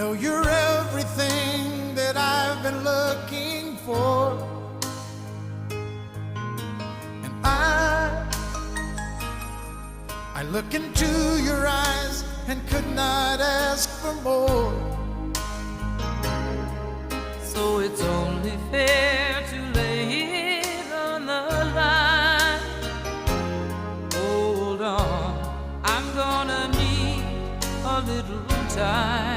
know you're everything that I've been looking for, and I look into your eyes and could not ask for more. So it's only fair to lay it on the line. Hold on, I'm gonna need a little time.